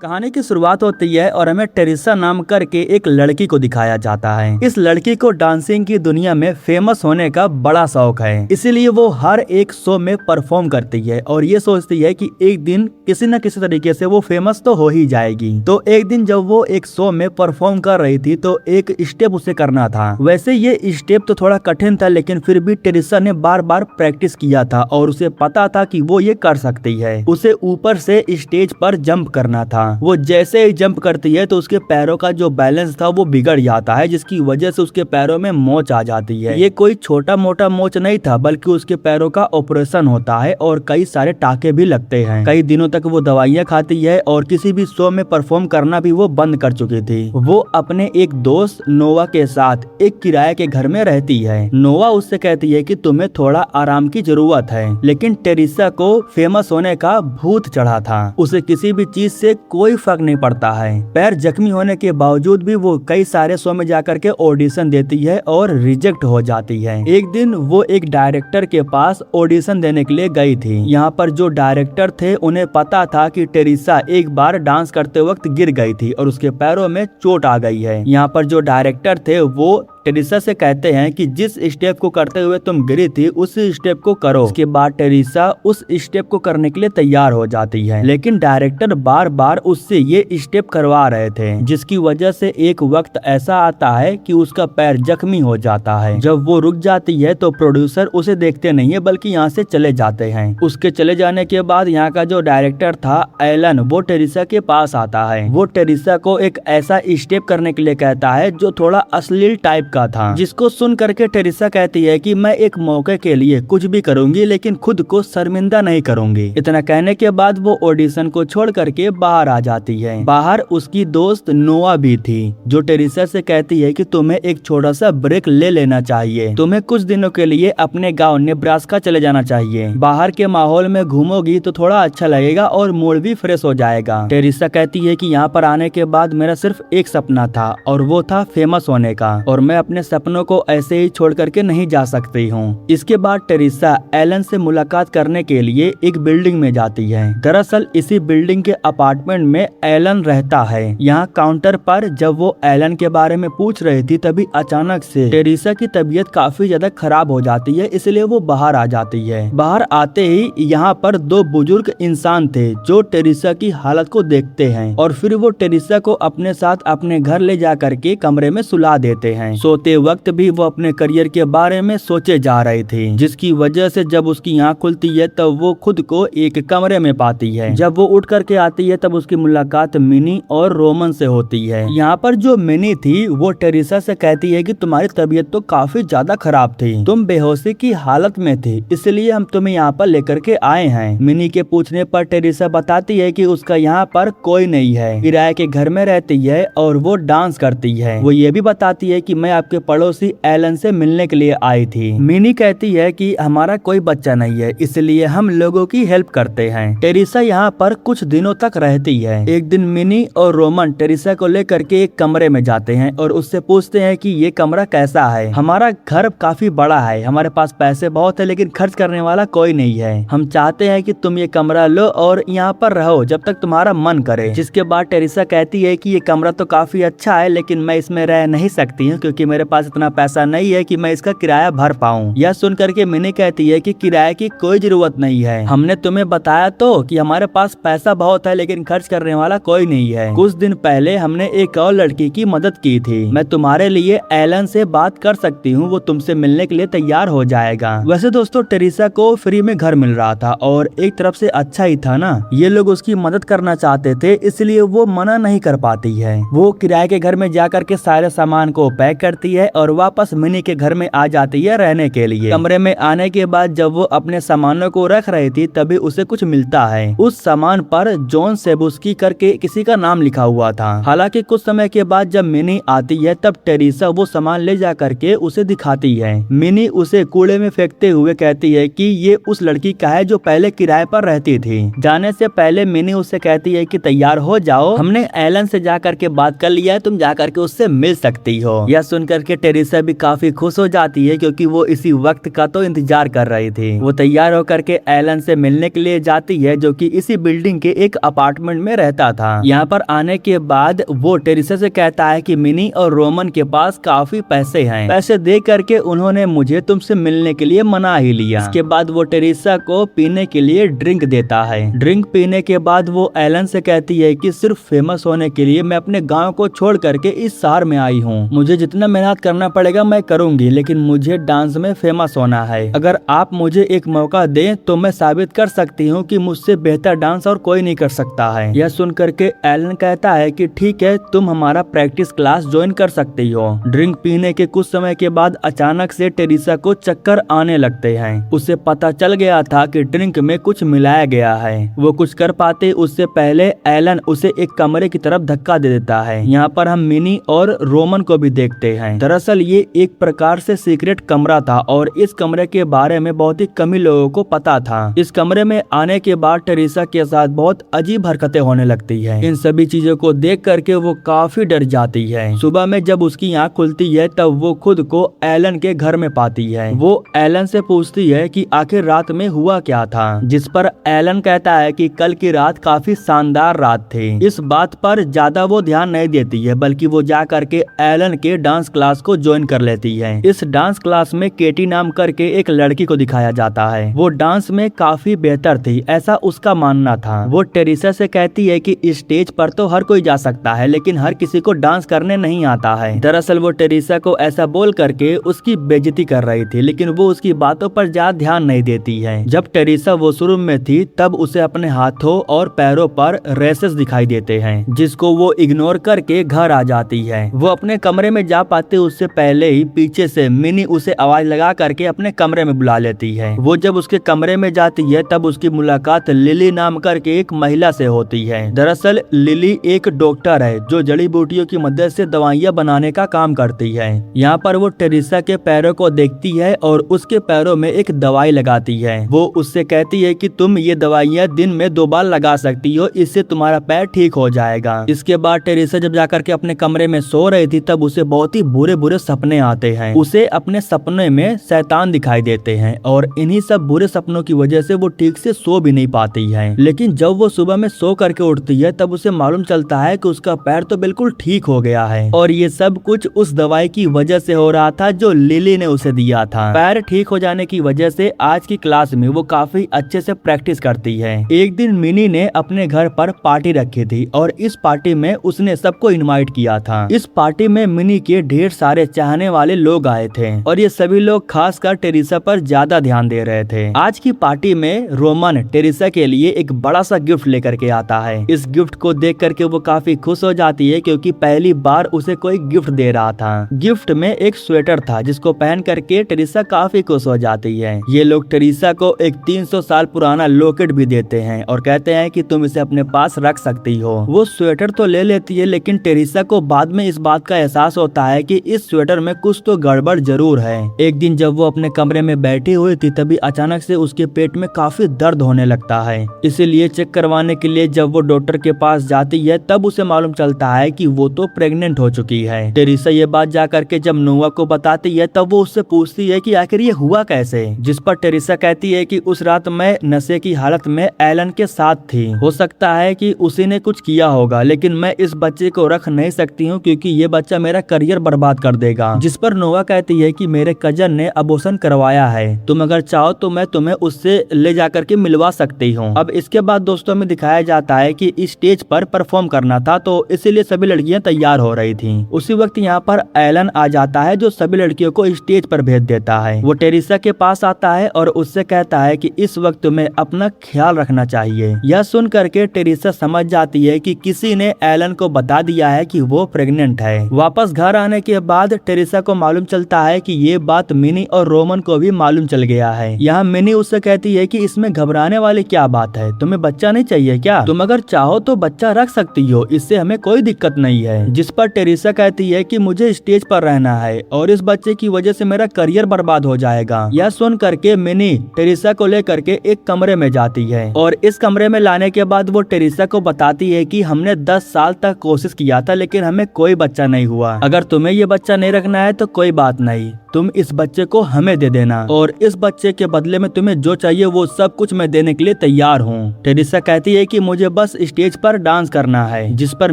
कहानी की शुरुआत होती है और हमें टेरिसा नाम करके एक लड़की को दिखाया जाता है। इस लड़की को डांसिंग की दुनिया में फेमस होने का बड़ा शौक है, इसीलिए वो हर एक शो में परफॉर्म करती है और ये सोचती है कि एक दिन किसी न किसी तरीके से वो फेमस तो हो ही जाएगी। तो एक दिन जब वो एक शो में परफॉर्म कर रही थी तो एक स्टेप उसे करना था। वैसे ये स्टेप तो थोड़ा कठिन था, लेकिन फिर भी टेरिसा ने बार बार प्रैक्टिस किया था और उसे पता था कि वो ये कर सकती है। उसे ऊपर से स्टेज पर जंप करना था। वो जैसे ही जंप करती है तो उसके पैरों का जो बैलेंस था वो बिगड़ जाता है, जिसकी वजह से उसके पैरों में मोच आ जाती है। ये कोई छोटा मोटा मोच नहीं था, बल्कि उसके पैरों का ऑपरेशन होता है और कई सारे टाके भी लगते हैं। कई दिनों तक वो दवाइयाँ खाती है और किसी भी शो में परफॉर्म करना भी वो बंद कर चुकी थी। वो अपने एक दोस्त नोवा के साथ एक किराए के घर में रहती है। नोवा उससे कहती है कि तुम्हें थोड़ा आराम की जरूरत है, लेकिन टेरिसा को फेमस होने का भूत चढ़ा था। उसे किसी भी चीज से कोई फर्क नहीं पड़ता है। पैर जख्मी होने के बावजूद भी वो कई सारे शो में जाकर के ऑडिशन देती है और रिजेक्ट हो जाती है। एक दिन वो एक डायरेक्टर के पास ऑडिशन देने के लिए गई थी। यहाँ पर जो डायरेक्टर थे उन्हें पता था कि टेरिसा एक बार डांस करते वक्त गिर गई थी और उसके पैरों में चोट आ गई है। यहाँ पर जो डायरेक्टर थे वो टेरिसा से कहते हैं कि जिस स्टेप को करते हुए तुम गिरी थी उस स्टेप को करो। उसके बाद टेरिसा उस स्टेप को करने के लिए तैयार हो जाती है, लेकिन डायरेक्टर बार बार उससे ये स्टेप करवा रहे थे, जिसकी वजह से एक वक्त ऐसा आता है कि उसका पैर जख्मी हो जाता है। जब वो रुक जाती है तो प्रोड्यूसर उसे देखते नहीं है, बल्कि यहाँ से चले जाते हैं। उसके चले जाने के बाद यहाँ का जो डायरेक्टर था एलन, वो टेरिसा के पास आता है। वो टेरिसा को एक ऐसा स्टेप करने के लिए कहता है जो थोड़ा अश्लील टाइप का था, जिसको सुन करके टेरिसा कहती है कि मैं एक मौके के लिए कुछ भी करूंगी, लेकिन खुद को शर्मिंदा नहीं करूंगी। इतना कहने के बाद वो ऑडिशन को छोड़ करके बाहर आ जाती है। बाहर उसकी दोस्त नोआ भी थी, जो टेरिसा से कहती है कि तुम्हें एक छोटा सा ब्रेक ले लेना चाहिए। तुम्हें कुछ दिनों के लिए अपने गाँव नेब्रास्का चले जाना चाहिए। बाहर के माहौल में घूमोगी तो थोड़ा अच्छा लगेगा और मूड भी फ्रेश हो जाएगा। टेरिसा कहती है कि यहाँ पर आने के बाद मेरा सिर्फ एक सपना था और वो था फेमस होने का, और मैं अपने सपनों को ऐसे ही छोड़ करके नहीं जा सकती हूँ। इसके बाद टेरिसा एलन से मुलाकात करने के लिए एक बिल्डिंग में जाती है। दरअसल इसी बिल्डिंग के अपार्टमेंट में एलन रहता है। यहाँ काउंटर पर जब वो एलन के बारे में पूछ रही थी तभी अचानक से टेरिसा की तबीयत काफी ज्यादा खराब हो जाती है, इसलिए वो बाहर आ जाती है। बाहर आते ही यहाँ पर दो बुजुर्ग इंसान थे जो टेरिसा की हालत को देखते हैं और फिर वो टेरिसा को अपने साथ अपने घर ले जा करके कमरे में सुला देते हैं। सोते वक्त भी वो अपने करियर के बारे में सोचे जा रही थी, जिसकी वजह से जब उसकी आँख खुलती है तब वो खुद को एक कमरे में पाती है। जब वो उठ करके आती है तब उसकी मुलाकात मिनी और रोमन से होती है। यहाँ पर जो मिनी थी वो टेरिसा से कहती है कि तुम्हारी तबीयत तो काफी ज्यादा खराब थी, तुम बेहोशी की हालत में थी, इसलिए हम तुम्हें यहाँ पर लेकर के आए हैं। मिनी के पूछने पर टेरिसा बताती है कि उसका यहाँ पर कोई नहीं है, किराए के घर में रहती है और वो डांस करती है। वो ये भी बताती है कि मैं आपके पड़ोसी एलन से मिलने के लिए आई थी। मिनी कहती है कि हमारा कोई बच्चा नहीं है, इसलिए हम लोगों की हेल्प करते हैं। टेरिसा यहाँ पर कुछ दिनों तक रहती है। एक दिन मिनी और रोमन टेरिसा को लेकर के एक कमरे में जाते हैं और उससे पूछते हैं कि ये कमरा कैसा है। हमारा घर काफी बड़ा है, हमारे पास पैसे बहुत है, लेकिन खर्च करने वाला कोई नहीं है। हम चाहते हैं कि तुम ये कमरा लो और यहाँ पर रहो जब तक तुम्हारा मन करे। जिसके बाद टेरिसा कहती है कि ये कमरा तो काफी अच्छा है, लेकिन मैं इसमें रह नहीं सकती हूँ क्योंकि मेरे पास इतना पैसा नहीं है कि मैं इसका किराया भर पाऊँ। यह सुन करके मिनी कहती है कि किराए की कोई जरूरत नहीं है, हमने तुम्हें बताया तो कि हमारे पास पैसा बहुत है, लेकिन खर्च करने वाला कोई नहीं है। कुछ दिन पहले हमने एक और लड़की की मदद की थी, मैं तुम्हारे लिए एलन से बात कर सकती हूँ, वो तुमसे मिलने के लिए तैयार हो जाएगा। वैसे दोस्तों टेरिसा को फ्री में घर मिल रहा था और एक तरफ से अच्छा ही था ना, ये लोग उसकी मदद करना चाहते थे, इसलिए वो मना नहीं कर पाती है। वो किराए के घर में जाकर के सारे सामान को पैक करती है और वापस मिनी के घर में आ जाती है रहने के लिए। कमरे में आने के बाद जब वो अपने सामानों को रख रही थी तभी उसे कुछ मिलता है। उस सामान पर जॉन सेबुस्की करके किसी का नाम लिखा हुआ था। हालांकि कुछ समय के बाद जब मिनी आती है तब टेरिसा वो सामान ले जा करके उसे दिखाती है। मिनी उसे कूड़े में फेंकते हुए कहती है कि ये उस लड़की का है जो पहले किराए पर रहती थी। जाने से पहले मिनी उससे कहती है कि तैयार हो जाओ, हमने एलन से जा करके बात कर लिया है, तुम जा करके उससे मिल सकती हो। यह सुन करके टेरिसा भी काफी खुश हो जाती है क्योंकि वो इसी वक्त का तो इंतजार कर रही थी। वो तैयार होकर के एलन से मिलने के लिए जाती है जो कि इसी बिल्डिंग के एक अपार्टमेंट में रहता था। यहाँ पर आने के बाद वो टेरिसा से कहता है कि मिनी और रोमन के पास काफी पैसे हैं, पैसे दे करके उन्होंने मुझे तुमसे मिलने के लिए मना ही लिया। इसके बाद वो टेरिसा को पीने के लिए ड्रिंक देता है। ड्रिंक पीने के बाद वो एलन से कहती है कि सिर्फ फेमस होने के लिए मैं अपने गांव को छोड़ करके इस शहर में आई हूँ। मुझे जितना मेहनत करना पड़ेगा मैं करूंगी, लेकिन मुझे डांस में फेमस होना है। अगर आप मुझे एक मौका दें तो मैं साबित कर सकती हूँ कि मुझसे बेहतर डांस और कोई नहीं कर सकता है। यह सुन करके एलन कहता है कि ठीक है, तुम हमारा प्रैक्टिस क्लास ज्वाइन कर सकती हो। ड्रिंक पीने के कुछ समय के बाद अचानक से टेरिसा को चक्कर आने लगते हैं। उसे पता चल गया था कि ड्रिंक में कुछ मिलाया गया है। वो कुछ कर पाते उससे पहले एलन उसे एक कमरे की तरफ धक्का दे देता है। यहाँ पर हम मिनी और रोमन को भी देखते हैं। दरअसल ये एक प्रकार से सीक्रेट कमरा था और इस कमरे के बारे में बहुत ही कम ही लोगों को पता था। इस कमरे में आने के बाद टेरिसा के साथ बहुत अजीब हरकतें होने लगती है। इन सभी चीजों को देख करके वो काफी डर जाती है। सुबह में जब उसकी आँख खुलती है तब वो खुद को एलन के घर में पाती है। वो एलन से पूछती है कि आखिर रात में हुआ क्या था, जिस पर एलन कहता है कि कल की रात काफी शानदार रात थी। इस बात पर ज्यादा वो ध्यान नहीं देती है, बल्कि वो जा करके एलन के डांस क्लास को ज्वाइन कर लेती है। इस डांस क्लास में केटी नाम करके एक लड़की को दिखाया जाता है। वो डांस में काफी बेहतर थी, ऐसा उसका मानना था। वो टेरिसा से कहती है कि स्टेज पर तो हर कोई जा सकता है, लेकिन हर किसी को डांस करने नहीं आता है। दरअसल वो टेरिसा को ऐसा बोल करके उसकी बेइज्जती कर रही थी, लेकिन वो उसकी बातों पर ज्यादा ध्यान नहीं देती है। जब टेरिसा वॉशरूम में थी तब उसे अपने हाथों और पैरों पर रेसेस दिखाई देते हैं, जिसको वो इग्नोर करके घर आ जाती है। वो अपने कमरे में जा पाते उससे पहले ही पीछे से मिनी उसे आवाज लगा करके अपने कमरे में बुला लेती है। वो जब उसके कमरे में जाती है तब उसकी मुलाकात लिली नाम करके एक महिला से होती है। दरअसल लिली एक डॉक्टर है जो जड़ी बूटियों की मदद से दवाइयाँ बनाने का काम करती है। यहाँ पर वो टेरिसा के पैरों को देखती है और उसके पैरों में एक दवाई लगाती है। वो उससे कहती है कि तुम ये दवाइयाँ दिन में 2 बार लगा सकती हो, इससे तुम्हारा पैर ठीक हो जाएगा। इसके बाद टेरिसा जब जाकर के अपने कमरे में सो रही थी तब उसे बहुत ही बुरे बुरे सपने आते हैं। उसे अपने सपने में शैतान दिखाई देते हैं और इन्हीं सब बुरे सपनों की वजह से वो ठीक से सो भी नहीं पाती है। लेकिन जब वो सुबह में सो करके उठती है तब उसे मालूम चलता है कि उसका पैर तो बिल्कुल ठीक हो गया है और ये सब कुछ उस दवाई की वजह से हो रहा था जो लिली ने उसे दिया था। पैर ठीक हो जाने की वजह से आज की क्लास में वो काफी अच्छे से प्रैक्टिस करती है। एक दिन मिनी ने अपने घर पर पार्टी रखी थी और इस पार्टी में उसने सबको इनवाइट किया था। इस पार्टी में मिनी के ढेर सारे चाहने वाले लोग आए थे और ये सभी लोग खासकर टेरिसा पर ज्यादा ध्यान दे रहे थे। आज की पार्टी में रोमन टेरिसा के लिए एक बड़ा सा गिफ्ट लेकर के आता है। इस गिफ्ट को देख करके वो काफी खुश हो जाती है क्योंकि पहली बार उसे कोई गिफ्ट दे रहा था। गिफ्ट में एक स्वेटर था जिसको पहन करके टेरिसा काफी खुश हो जाती है। ये लोग टेरिसा को एक 300 साल पुराना लॉकेट भी देते हैं और कहते हैं कि तुम इसे अपने पास रख सकती हो। वो स्वेटर तो ले लेती है, लेकिन टेरिसा को बाद में इस बात का एहसास होता है कि इस स्वेटर में कुछ तो गड़बड़ जरूर है। एक दिन जब वो अपने कमरे में बैठी हुई थी तभी अचानक से उसके पेट में काफी दर्द होने लगता है। इसीलिए चेक करवाने के लिए जब वो डॉक्टर के पास जाती है तब उसे मालूम चलता है कि वो तो प्रेग्नेंट हो चुकी है। टेरिसा ये बात जा करके जब नोआ को बताती है तब वो उससे पूछती है कि आखिर ये हुआ कैसे, जिस पर टेरिसा कहती है कि उस रात मैं नशे की हालत में एलन के साथ थी। हो सकता है कि उसी ने कुछ किया होगा, लेकिन मैं इस बच्चे को रख नहीं सकती हूँ क्योंकि ये बच्चा मेरा करियर बर्बाद कर देगा। जिस पर नोआ कहती है कि मेरे कजन ने अबॉर्शन करवाया है, तुम अगर चाहो तो मैं तुम्हें उससे ले जाकर के मिलवा सकती हूँ। अब इसके बाद दोस्तों में दिखाया जाता है कि स्टेज पर परफॉर्म करना था तो इसीलिए सभी लड़कियां तैयार हो रही थी। उसी वक्त यहाँ पर एलन आ जाता है जो सभी लड़कियों को स्टेज पर भेज देता है। वो टेरिसा के पास आता है और उससे कहता है कि इस वक्त तुम्हें अपना ख्याल रखना चाहिए। यह सुन करके टेरिसा समझ जाती है कि किसी ने एलन को बता दिया है कि वो प्रेग्नेंट है। वापस घर आने के बाद टेरिसा को मालूम चलता है कि ये बात मिनी और रोमन को भी मालूम चल गया है। यहाँ मिनी उससे कहती है कि इसमें घबराने वाली क्या बात है, तुम्हें बच्चा नहीं चाहिए क्या? तुम अगर चाहो तो बच्चा रख सकती हो, इससे हमें कोई दिक्कत नहीं है। जिस पर टेरिसा कहती है कि मुझे स्टेज पर रहना है और इस बच्चे की वजह से मेरा करियर बर्बाद हो जाएगा। यह सुन करके मिनी टेरिसा को लेकर के एक कमरे में जाती है और इस कमरे में लाने के बाद वो टेरिसा को बताती है कि हमने 10 साल तक कोशिश किया था लेकिन हमें कोई बच्चा नहीं हुआ। अगर तुम्हें तुम्हें ये बच्चा नहीं रखना है तो कोई बात नहीं, तुम इस बच्चे को हमें दे देना और इस बच्चे के बदले में तुम्हें जो चाहिए वो सब कुछ मैं देने के लिए तैयार हूँ। टेरिसा कहती है कि मुझे बस स्टेज पर डांस करना है, जिस पर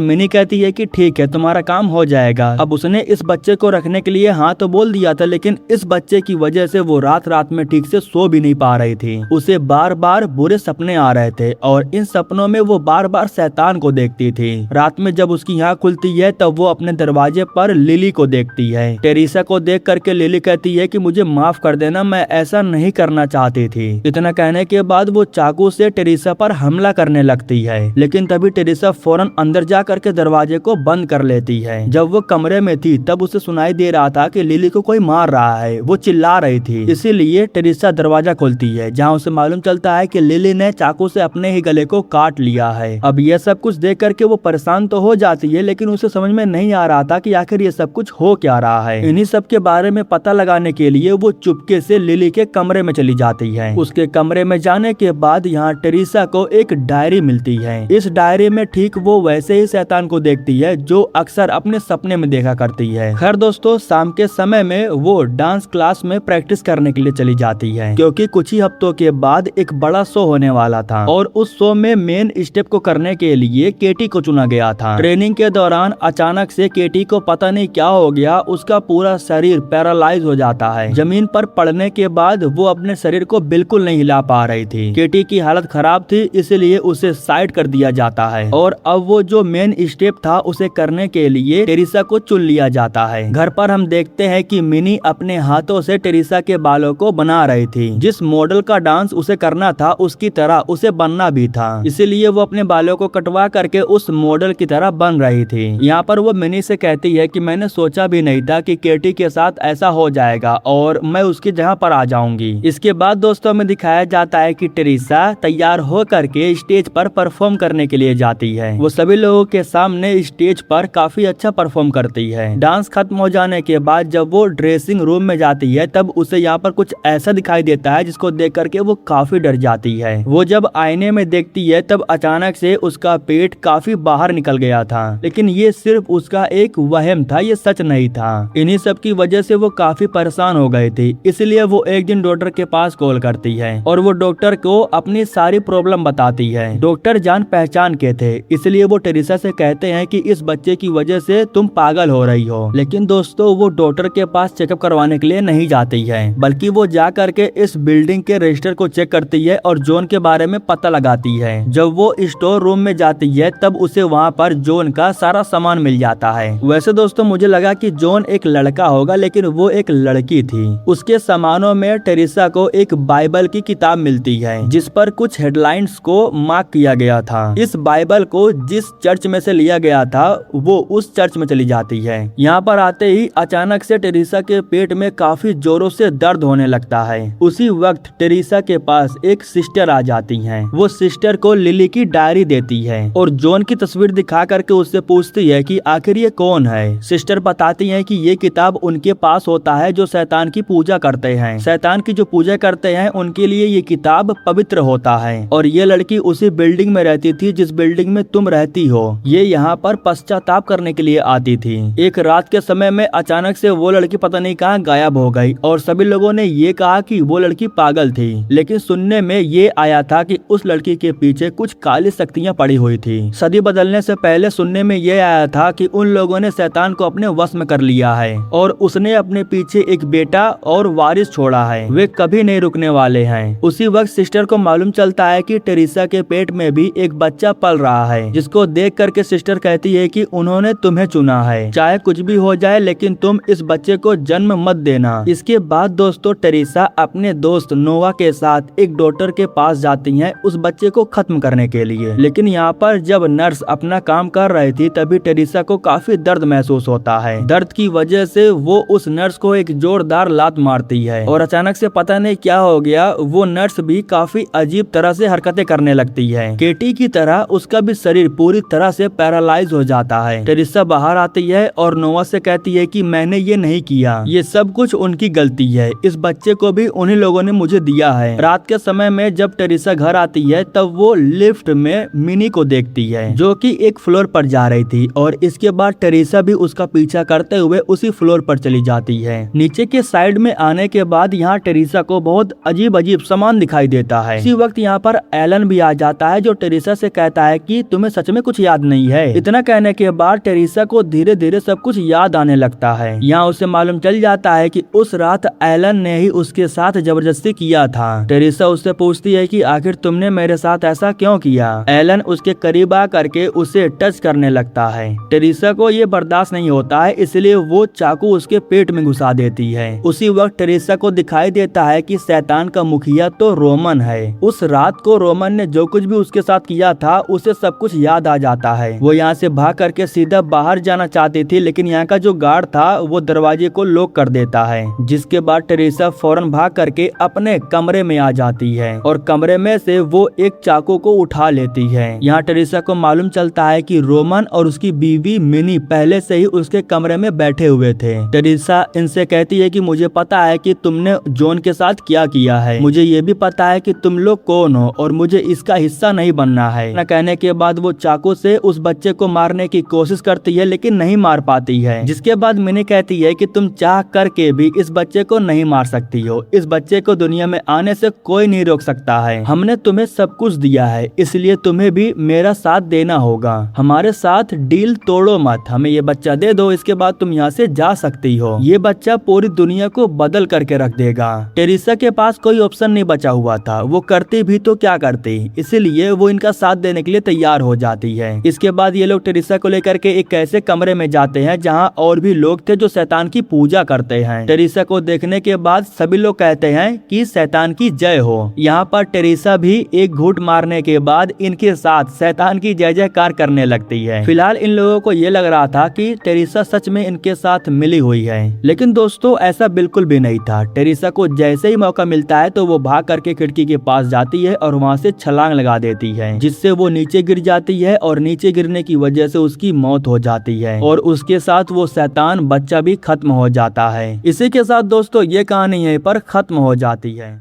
मिनी कहती है कि ठीक है, तुम्हारा काम हो जाएगा। अब उसने इस बच्चे को रखने के लिए हाँ तो बोल दिया था, लेकिन इस बच्चे की वजह से वो रात रात में ठीक से सो भी नहीं पा रही थी। उसे बार बार बुरे सपने आ रहे थे और इन सपनों में वो बार बार शैतान को देखती थी। रात में जब उसकी आँख खुलती है तब वो अपने दरवाजे पर लिली को देखती है। टेरिसा को देख करके लिली कहती है कि मुझे माफ कर देना, मैं ऐसा नहीं करना चाहती थी। इतना कहने के बाद वो चाकू से टेरिसा पर हमला करने लगती है, लेकिन तभी टेरिसा फौरन अंदर जा करके दरवाजे को बंद कर लेती है। जब वो कमरे में थी तब उसे सुनाई दे रहा था कि लिली को कोई मार रहा है, वो चिल्ला रही थी। इसीलिए टेरिसा दरवाजा खोलती है, जहाँ उसे मालूम चलता है कि लिली ने चाकू से अपने ही गले को काट लिया है। अब यह सब कुछ देख करके वो परेशान तो हो जाती है, लेकिन उसे समझ में नहीं आ रहा था कि आखिर ये सब कुछ हो क्या रहा है। इन्हीं सब के बारे में पता लगाने के लिए वो चुपके से लिली के कमरे में चली जाती है। उसके कमरे में जाने के बाद यहाँ टेरिसा को एक डायरी मिलती है। इस डायरी में ठीक वो वैसे ही शैतान को देखती है जो अक्सर अपने सपने में देखा करती है। खैर दोस्तों, शाम के समय में वो डांस क्लास में प्रैक्टिस करने के लिए चली जाती है, क्योंकि कुछ ही हफ्तों के बाद एक बड़ा शो होने वाला था और उस शो में मेन स्टेप को करने के लिए केटी को चुना गया था। ट्रेनिंग के दौरान अचानक से केटी को पता नहीं क्या हो गया, उसका पूरा शरीर पैरालाइज हो जाता है। जमीन पर पड़ने के बाद वो अपने शरीर को बिल्कुल नहीं हिला पा रही थी। केटी की हालत खराब थी, इसलिए उसे साइड कर दिया जाता है और अब वो जो मेन स्टेप था उसे करने के लिए टेरिसा को चुन लिया जाता है। घर पर हम देखते हैं कि मिनी अपने हाथों से टेरिसा के बालों को बना रही थी। जिस मॉडल का डांस उसे करना था उसकी तरह उसे बनना भी था, इसीलिए वो अपने बालों को कटवा करके उस मॉडल की तरह बन रही थी। यहाँ पर वो मिनी से कहती है कि मैंने सोचा भी नहीं था कि केटी के साथ ऐसा हो जाएगा और मैं उसकी जगह पर आ जाऊंगी। इसके बाद दोस्तों में दिखाया जाता है कि टेरिसा तैयार हो करके स्टेज पर परफॉर्म करने के लिए जाती है। वो सभी लोगों के सामने स्टेज पर काफी अच्छा परफॉर्म करती है। डांस खत्म हो जाने के बाद जब वो ड्रेसिंग रूम में जाती है तब उसे यहाँ पर कुछ ऐसा दिखाई देता है जिसको देख करके वो काफी डर जाती है। वो जब आईने में देखती है तब अचानक से उसका पेट काफी बाहर निकल गया था, लेकिन ये सिर्फ उसका एक वहम था, ये सच नहीं था। इन्हीं सब की वजह से वो काफी परेशान हो गई थी, इसलिए वो एक दिन डॉक्टर के पास कॉल करती है और वो डॉक्टर को अपनी सारी प्रॉब्लम बताती है। डॉक्टर जान पहचान के थे, इसलिए वो टेरिसा से कहते हैं कि इस बच्चे की वजह से तुम पागल हो रही हो। लेकिन दोस्तों वो डॉक्टर के पास चेकअप करवाने के लिए नहीं जाती है, बल्कि वो जा करके इस बिल्डिंग के रजिस्टर को चेक करती है और जोन के बारे में पता लगाती है। जब वो स्टोर रूम में जाती है तब उसे वहाँ पर जोन का सारा सामान मिल जाता है। वैसे दोस्तों मुझे लगा कि जोन एक लड़का होगा, लेकिन वो एक लड़की थी। उसके सामानों में टेरिसा को एक बाइबल की किताब मिलती है जिस पर कुछ हेडलाइंस को मार्क किया गया था। इस बाइबल को जिस चर्च में से लिया गया था वो उस चर्च में चली जाती है। यहाँ पर आते ही अचानक से टेरिसा के पेट में काफी जोरों से दर्द होने लगता है। उसी वक्त टेरिसा के पास एक सिस्टर आ जाती है। वो सिस्टर को लिली की डायरी देती है और जोन की तस्वीर दिखा करके उससे पूछती है कि आखिर ये कौन है। सिस्टर बताती है कि ये किताब उनके पास होता है जो शैतान की पूजा करते हैं। शैतान की जो पूजा करते हैं उनके लिए ये किताब पवित्र होता है और ये लड़की उसी बिल्डिंग में रहती थी जिस बिल्डिंग में तुम रहती हो। ये यहाँ पर पश्चाताप करने के लिए आती थी। एक रात के समय में अचानक से वो लड़की पता नहीं कहाँ गायब हो गई और सभी लोगों ने ये कहा कि वो लड़की पागल थी, लेकिन सुनने में ये आया था कि उस लड़की के पीछे कुछ काली शक्तियाँ पड़ी हुई थी। सदी बदलने से पहले सुनने में ये आया था कि उन लोगों ने शैतान को अपने वश में कर लिया है और उसने अपने पीछे एक बेटा और वारिस छोड़ा है, वे कभी नहीं रुकने वाले हैं। उसी वक्त सिस्टर को मालूम चलता है कि टेरिसा के पेट में भी एक बच्चा पल रहा है, जिसको देख करके सिस्टर कहती है कि उन्होंने तुम्हें चुना है, चाहे कुछ भी हो जाए लेकिन तुम इस बच्चे को जन्म मत देना। इसके बाद दोस्तों टेरिसा अपने दोस्त नोवा के साथ एक डॉक्टर के पास जाती है उस बच्चे को खत्म करने के लिए। लेकिन यहाँ पर जब नर्स अपना काम कर रही थी तभी टेरिसा को काफी दर्द महसूस होता है। दर्द की वजह से वो उस नर्स को एक जोरदार लात मारती है और अचानक से पता नहीं क्या हो गया, वो नर्स भी काफी अजीब तरह से हरकतें करने लगती है। केटी की तरह उसका भी शरीर पूरी तरह से पैरालाइज हो जाता है। टेरिसा बाहर आती है और नोवा से कहती है कि मैंने ये नहीं किया, ये सब कुछ उनकी गलती है, इस बच्चे को भी उन्हीं लोगों ने मुझे दिया है। रात के समय में जब टेरिसा घर आती है तब वो लिफ्ट में मिनी को देखती है जो कि एक फ्लोर पर जा रही थी और इसके बाद टेरिसा भी उसका पीछा पीछा करते हुए उसी फ्लोर पर चली जाती है। नीचे के साइड में आने के बाद यहाँ टेरेसा को बहुत अजीब अजीब सामान दिखाई देता है। इसी वक्त यहाँ पर एलन भी आ जाता है जो टेरेसा से कहता है कि तुम्हें सच में कुछ याद नहीं है। इतना कहने के बाद टेरेसा को धीरे धीरे सब कुछ याद आने लगता है। यहाँ उसे मालूम चल जाता है कि उस रात एलन ने ही उसके साथ जबरदस्ती किया था। टेरेसा उससे पूछती है कि आखिर तुमने मेरे साथ ऐसा क्यों किया। एलन उसके करीब आ करके उसे टच करने लगता है। टेरेसा को ये बर्दाश्त नहीं होता है, इसलिए वो चाकू उसके पेट में घुसा देती है। उसी वक्त टेरेसा को दिखाई देता है कि शैतान का मुखिया तो रोमन है। उस रात को रोमन ने जो कुछ भी उसके साथ किया था उसे सब कुछ याद आ जाता है। वो यहाँ से भाग करके सीधा बाहर जाना चाहती थी, लेकिन यहाँ का जो गार्ड था वो दरवाजे को लॉक कर देता है। जिसके बाद टेरेसा फौरन भाग करके अपने कमरे में आ जाती है और कमरे में से वो एक चाकू को उठा लेती है। यहाँ टेरेसा को मालूम चलता है कि रोमन और उसकी बीवी मिनी पहले से ही उसके कमरे में बैठे हुए थे। टेरेसा इनसे कहती है कि मुझे पता है कि तुमने जॉन के साथ क्या किया है, मुझे ये भी पता है कि तुम लोग कौन हो और मुझे इसका हिस्सा नहीं बनना है। न कहने के बाद वो चाकू से उस बच्चे को मारने की कोशिश करती है लेकिन नहीं मार पाती है। जिसके बाद मिनी कहती है कि तुम चाह करके भी इस बच्चे को नहीं मार सकती हो। इस बच्चे को दुनिया में आने से कोई नहीं रोक सकता है। हमने तुम्हें सब कुछ दिया है, इसलिए तुम्हें भी मेरा साथ देना होगा। हमारे साथ डील तोड़ो मत, हमें ये बच्चा दे दो, इसके बाद तुम यहाँ से जा सकती हो। ये बच्चा पूरी दुनिया को बदल करके रख देगा। टेरेसा के पास कोई ऑप्शन नहीं बचा हुआ था, वो करती भी तो क्या करती, इसीलिए वो इनका साथ देने के लिए तैयार हो जाती है। इसके बाद ये लोग टेरेसा को लेकर के एक ऐसे कमरे में जाते हैं जहाँ और भी लोग थे जो शैतान की पूजा करते हैं। टेरेसा को देखने के बाद सभी लोग कहते हैं कि शैतान की जय हो। यहाँ पर टेरेसा भी एक घूंट मारने के बाद इनके साथ शैतान की जय जयकार करने लगती है। फिलहाल इन लोगों को ये लग रहा था कि टेरेसा सच में इनके साथ मिली हुई है, लेकिन दोस्तों ऐसा बिल्कुल भी नहीं था। टेरेसा को जैसे ही मौका मिलता है तो वो भाग करके खिड़की के पास जाती है और वहाँ से छलांग लगा देती है, जिससे वो नीचे गिर जाती है और नीचे गिरने की वजह से उसकी मौत हो जाती है और उसके साथ वो शैतान बच्चा भी खत्म हो जाता है। इसी के साथ दोस्तों ये कहानी यहीं पर खत्म हो जाती है।